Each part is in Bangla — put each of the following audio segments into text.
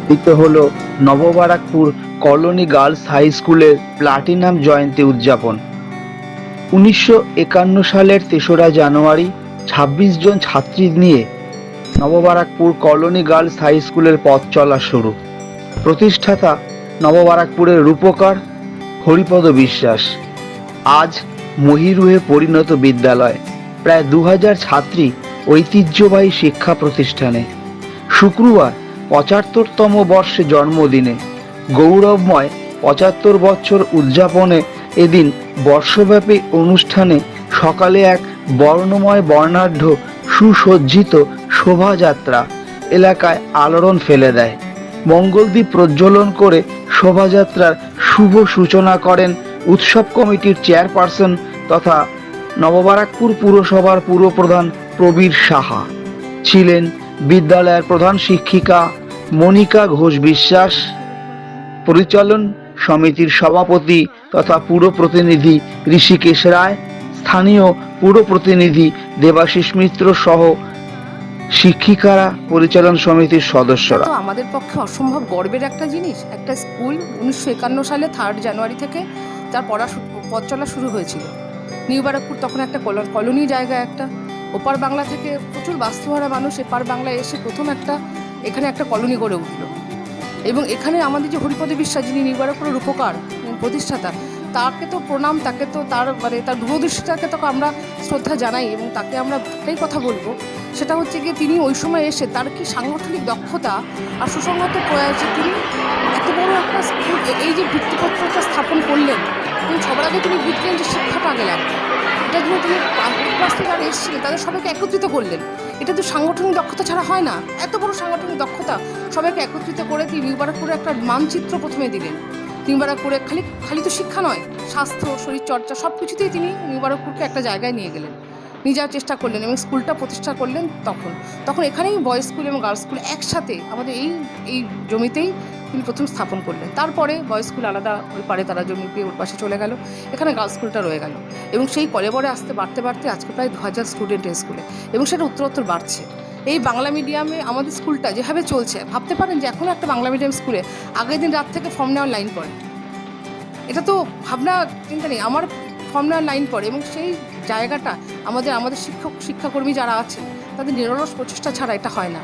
পালিত হলো নববারাকপুর কলোনি গার্লস হাই স্কুলের প্লাটিনাম জয়ন্তী উদযাপন। 1951 সালের 3রা জানুয়ারি 26 জন ছাত্রী নিয়ে নববারাকপুর কলোনি গার্লস হাই স্কুলের পথ চলা শুরু। প্রতিষ্ঠাতা নববারাকপুরের রূপকার হরিপদ বিশ্বাস। আজ মহিরুহে পরিণত বিদ্যালয়, প্রায় 2000 ছাত্রী ঐতিহ্যবাহী শিক্ষা প্রতিষ্ঠানে। শুক্রবার 75তম বর্ষে জন্মদিনে গৌরবময় 75 বছর উদযাপনে এদিন বর্ষব্যাপী অনুষ্ঠানে সকালে এক বর্ণময় বর্ণাঢ্য সুসজ্জিত শোভাযাত্রা এলাকায় আলোড়ন ফেলে দেয়। মঙ্গলদ্বীপ প্রজ্বলন করে শোভাযাত্রার শুভ সূচনা করেন উৎসব কমিটির চেয়ারপারসন তথা নববারাকপুর পুরসভার পুরপ্রধান প্রবীর সাহা। ছিলেন বিদ্যালয়ের প্রধান শিক্ষিকা মনিকা ঘোষ বিশ্বাস, পরিচালন সমিতির সভাপতি তথা পুর প্রতিনিধি ঋষিকেশ রায়, স্থানীয় পুর প্রতিনিধি দেবাশিস মিত্র সহ শিক্ষিকারা, পরিচালন সমিতির সদস্যরা। তো আমাদের পক্ষে অসম্ভব গর্বের একটা জিনিস। একটা স্কুল 1951 সালে 3 জানুয়ারি থেকে তার পথ চলা শুরু হয়েছিল। নিউ বারাকপুর তখন একটা কলোনি জায়গা, একটা ওপার বাংলা থেকে প্রচুর বাস্তুহারা মানুষ এপার বাংলায় এসে প্রথম এখানে একটা কলোনি গড়ে উঠল। এবং এখানে আমাদের যে হরিপদ বিশ্বাস, যিনি নিউ বারাকপুরের রূপকার প্রতিষ্ঠাতা, তাকে তো প্রণাম, তাকে তো তার দূরদৃষ্টিটাকে তো আমরা শ্রদ্ধা জানাই। এবং তাকে আমরা একটাই কথা বলবো, সেটা হচ্ছে গিয়ে তিনি ওই সময় এসে তার কি সাংগঠনিক দক্ষতা আর সুসংগত প্রয়াসে তিনি এত বড় একটা স্কুল, এই যে ভিত্তিপত্রটা স্থাপন করলেন। এবং সবার আগে তিনি বুঝলেন যে শিক্ষাটা আগে লাগবে। এটার জন্য তিনি বাস্তবে যারা এসেছিলেন তাদের সবাইকে একত্রিত করলেন। এটা তো সাংগঠনিক দক্ষতা ছাড়া হয় না। এত বড় সাংগঠনিক দক্ষতা সবাইকে একত্রিত করে তিনি নিউ বারাকপুরে একটা মানচিত্র প্রথমে দিলেন। নিউ বারাকপুরে খালি তো শিক্ষা নয়, স্বাস্থ্য, শরীরচর্চা সব কিছুতেই তিনি নিউ বারাকপুরকে একটা জায়গায় নিয়ে গেলেন, নিয়ে যাওয়ার চেষ্টা করলেন এবং স্কুলটা প্রতিষ্ঠা করলেন। তখন এখানেই বয়েজ স্কুল এবং গার্লস স্কুল একসাথে আমাদের এই জমিতেই তিনি প্রথম স্থাপন করলেন। তারপরে বয়েজ স্কুল আলাদা ওই পারে তারা জমি পেয়ে ওর পাশে চলে গেল, এখানে গার্লস স্কুলটা রয়ে গেল। এবং সেই কলেবরে বাড়তে আজকে প্রায় 2000 স্টুডেন্ট এই স্কুলে, এবং সেটা উত্তরোত্তর বাড়ছে। এই বাংলা মিডিয়ামে আমাদের স্কুলটা যেভাবে চলছে, ভাবতে পারেন যে এখনও একটা বাংলা মিডিয়াম স্কুলে আগের দিন রাত থেকে ফর্ম নেওয়ার লাইন পড়ে। এটা তো ভাবনা চিন্তা নেই, আমার ফর্ম নেওয়ার লাইন পড়ে। এবং সেই জায়গাটা আমাদের শিক্ষাকর্মী যারা আছেন তাদের নিরলস প্রচেষ্টা ছাড়া এটা হয় না।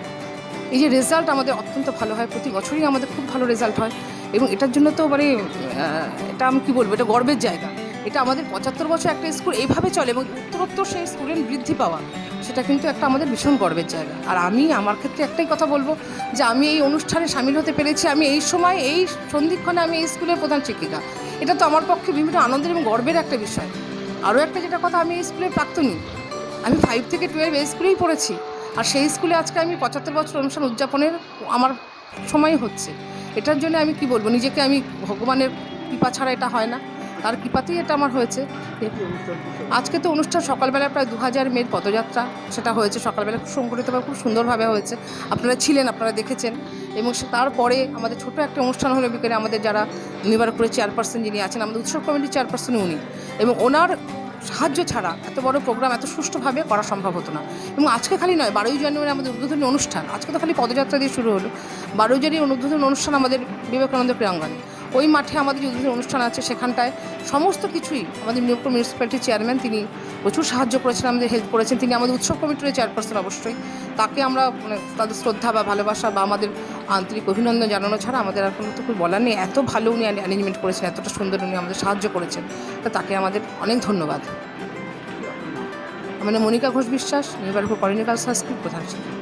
এই যে রেজাল্ট আমাদের অত্যন্ত ভালো হয়, প্রতি বছরই আমাদের খুব ভালো রেজাল্ট হয়। এবং এটার জন্য তো এটা আমি কী বলবো, এটা গর্বের জায়গা। এটা আমাদের 75 বছর একটা স্কুল এইভাবে চলে এবং উত্তরোত্তর সেই স্টুডেন্ট বৃদ্ধি পাওয়া, সেটা কিন্তু একটা আমাদের ভীষণ গর্বের জায়গা। আর আমার ক্ষেত্রে একটাই কথা বলবো যে আমি এই অনুষ্ঠানে সামিল হতে পেরেছি। আমি এই সময় এই সন্ধিক্ষণে আমি এই স্কুলের প্রধান শিক্ষিকা। এটা তো আমার পক্ষে বিভিন্ন আনন্দের এবং গর্বের একটা বিষয়। আরও একটা যেটা কথা, আমি এই স্কুলের প্রাক্তনী। আমি 5 থেকে 12 এই স্কুলেই পড়েছি। আর সেই স্কুলে আজকে আমি 75 বছর অনুষ্ঠান উদযাপনের আমার সময় হচ্ছে। এটার জন্য আমি কি বলবো, নিজেকে আমি ভগবানের কৃপা ছাড়া এটা হয় না, তার কৃপাতেই এটা আমার হয়েছে। আজকে তো অনুষ্ঠান সকালবেলা প্রায় 2000 মেয়ের পদযাত্রা সেটা হয়েছে সকালবেলা, খুব সংগঠিতভাবে খুব সুন্দরভাবে হয়েছে। আপনারা ছিলেন, আপনারা দেখেছেন। এবং তারপরে আমাদের ছোট একটা অনুষ্ঠান হলো বিকেলে। আমাদের যারা নিউ বারাকপুরের চেয়ারপারসন যিনি আছেন, আমাদের উৎসব কমিটির চেয়ারপারসন উনি, এবং ওনার সাহায্য ছাড়া এত বড় প্রোগ্রাম এত সুষ্ঠুভাবে করা সম্ভব হতো না। এবং আজকে খালি নয়, 12ই জানুয়ারি আমাদের উদ্বোধনী অনুষ্ঠান, আজকে তো খালি পদযাত্রা দিয়ে শুরু হলো। 12 জানুয়ারি উদ্বোধনী অনুষ্ঠান আমাদের বিবেকানন্দ ক্রীড়াঙ্গনে, ওই মাঠে আমাদের যে উদ্বোধনী অনুষ্ঠান আছে সেখানটায় সমস্ত কিছুই আমাদের নিউবারাকপুর মিউনিসিপ্যালিটির চেয়ারম্যান তিনি প্রচুর সাহায্য করেছেন, আমাদের হেল্প করেছেন। তিনি আমাদের উৎসব কমিটির চেয়ারপারসন, অবশ্যই তাকে আমরা তাদের শ্রদ্ধা বা ভালোবাসা বা আমাদের আন্তরিক অভিনন্দন জানানো ছাড়া আমাদের আর কোনো তো কিছু বলার নেই। এত ভালো উনি অ্যারেঞ্জমেন্ট করেছেন, এতটা সুন্দর উনি আমাদের সাহায্য করেছেন, তাকে আমাদের অনেক ধন্যবাদ। মানে Monika Ghosh Biswas, new Barrackpore colony girls high school প্রধান শিক্ষক।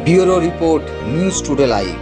Bureau report, news today live.